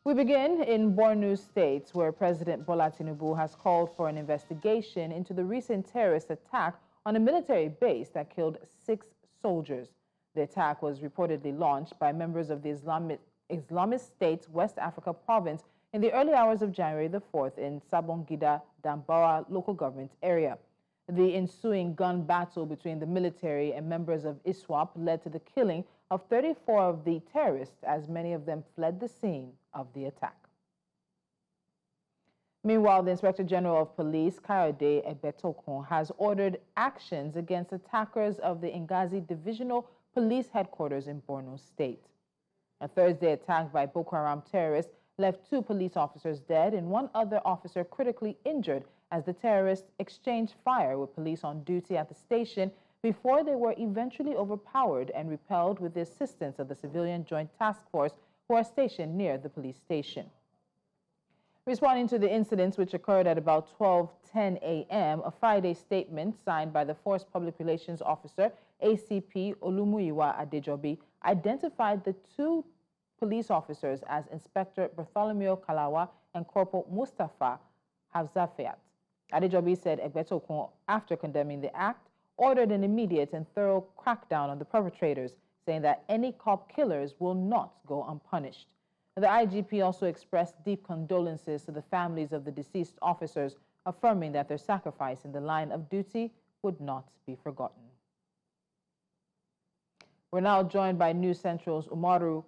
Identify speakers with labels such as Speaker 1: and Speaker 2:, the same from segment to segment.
Speaker 1: We begin in Borno State, where President Bola Tinubu has called for an investigation into the recent terrorist attack on a military base that killed 6 soldiers. The attack was reportedly launched by members of the Islamist State's West Africa province in the early hours of January the 4th in Sabongida, Dambawa local government area. The ensuing gun battle between the military and members of ISWAP led to the killing of 34 of the terrorists, as many of them fled the scene of the attack. Meanwhile, the Inspector General of Police, Kayode Egbetokun, has ordered actions against attackers of the Nganzai Divisional Police Headquarters in Borno State. A Thursday attack by Boko Haram terrorists left 2 police officers dead and 1 other officer critically injured as the terrorists exchanged fire with police on duty at the station before they were eventually overpowered and repelled with the assistance of the Civilian Joint Task Force, who are stationed near the police station. Responding to the incidents, which occurred at about 12:10 a.m., a Friday statement signed by the Force Public Relations Officer, ACP Olumuyiwa Adejobi, identified the 2 police officers as Inspector Bartholomew Kalawa and Corporal Mustafa Havzafiat. Adejobi said Egbetokun, after condemning the act, ordered an immediate and thorough crackdown on the perpetrators, saying that any cop killers will not go unpunished. The IGP also expressed deep condolences to the families of the deceased officers, affirming that their sacrifice in the line of duty would not be forgotten. We're now joined by News Central's Umaru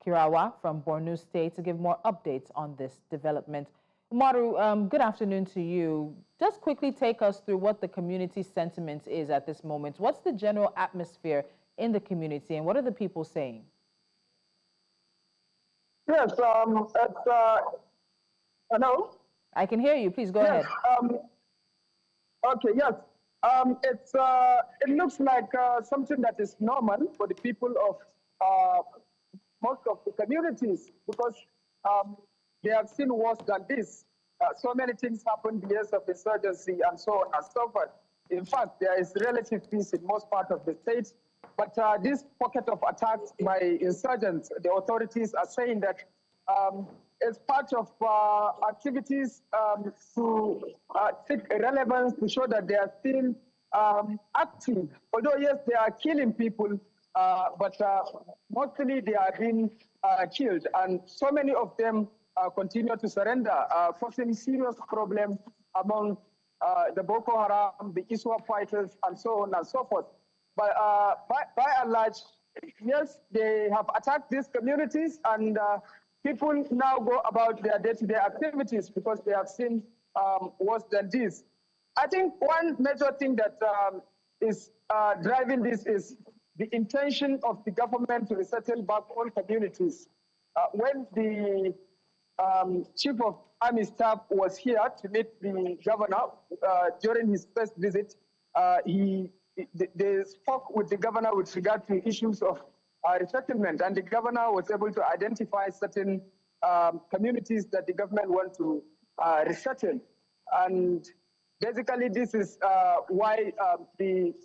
Speaker 1: Kirawa from Borno State to give more updates on this development. Umaru, good afternoon to you. Just quickly take us through what the community sentiment is at this moment. What's the general atmosphere in the community and what are the people saying?
Speaker 2: Yes, hello?
Speaker 1: I can hear you. Please go ahead.
Speaker 2: Okay, yes. It looks like something that is normal for the people of most of the communities because they have seen worse than this. So many things happened in the years of insurgency and so on and so forth. In fact, there is relative peace in most parts of the state. But this pocket of attacks by insurgents, the authorities are saying that it's part of activities to seek relevance, to show that they are still active. Although, yes, they are killing people, but mostly they are being killed. And so many of them continue to surrender, causing serious problems among the Boko Haram, the ISWAP fighters, and so on and so forth. But by and large, yes, they have attacked these communities, and people now go about their day-to-day activities because they have seen worse than this. I think one major thing that is driving this is the intention of the government to resettle back all communities. When the Chief of Army Staff was here to meet the governor during his first visit, they spoke with the governor with regard to issues of resettlement, and the governor was able to identify certain communities that the government want to resettle. And basically, this is why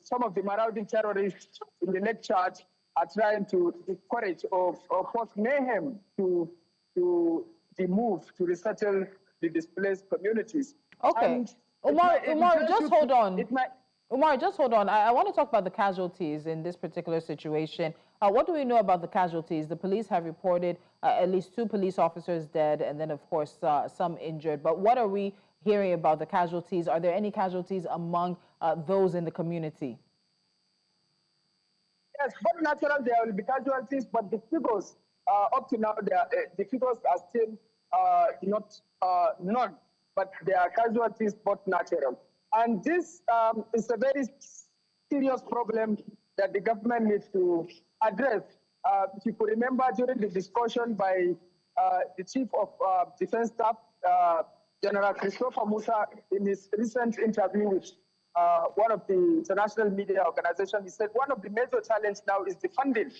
Speaker 2: some of the marauding terrorists in the Lake Chad are trying to discourage or cause mayhem to the move to resettle the displaced communities.
Speaker 1: Okay. Umar, just hold on. Umar, just hold on. I want to talk about the casualties in this particular situation. What do we know about the casualties? The police have reported at least 2 police officers dead and then, of course, some injured. But what are we hearing about the casualties? Are there any casualties among those in the community?
Speaker 2: Yes, but naturally there will be casualties, but the figures up to now, the figures are still not known, but there are casualties, but natural. And this is a very serious problem that the government needs to address. If you could remember during the discussion by the Chief of Defense Staff, General Christopher Musa, in his recent interview with one of the international media organizations, he said one of the major challenges now is the funding,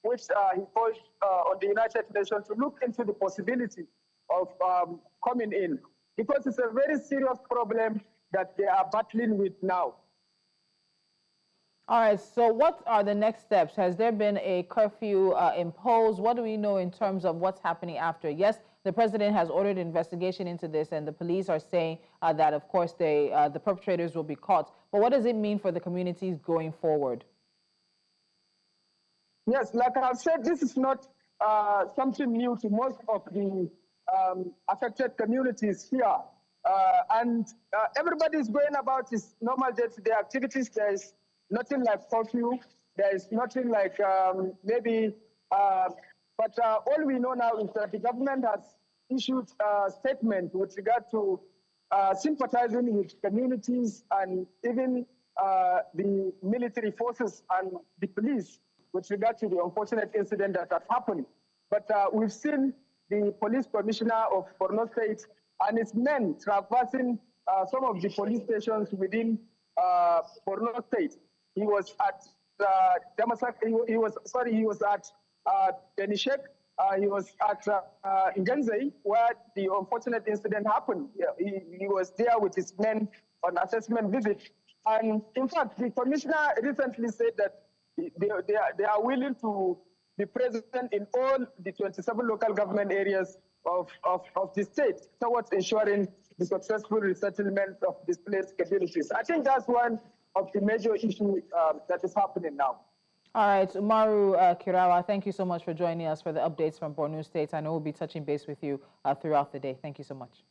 Speaker 2: which he called on the United Nations to look into the possibility of coming in, because it's a very serious problem that they are battling with now.
Speaker 1: All right, so what are the next steps? Has there been a curfew imposed? What do we know in terms of what's happening after? Yes, the president has ordered an investigation into this, and the police are saying that, of course, the perpetrators will be caught. But what does it mean for the communities going forward?
Speaker 2: Yes, like I've said, this is not something new to most of the affected communities here. Everybody is going about his normal day-to-day activities. There is nothing like curfew. There is nothing like but all we know now is that the government has issued a statement with regard to sympathizing with communities and even the military forces and the police with regard to the unfortunate incident that has happened. But we've seen the police commissioner of Borno State and his men traversing some of the police stations within Borno State. He was at Damasak. He was at Denishek. He was at Nganzai, where the unfortunate incident happened. He was there with his men on assessment visit. And in fact, the commissioner recently said that they are willing to be present in all the 27 local government areas of the state towards ensuring the successful resettlement of displaced communities. I think that's one of the major issues that is happening now.
Speaker 1: All right, Umaru, Kirawa, thank you so much for joining us for the updates from Borno State. I know we'll be touching base with you throughout the day. Thank you so much.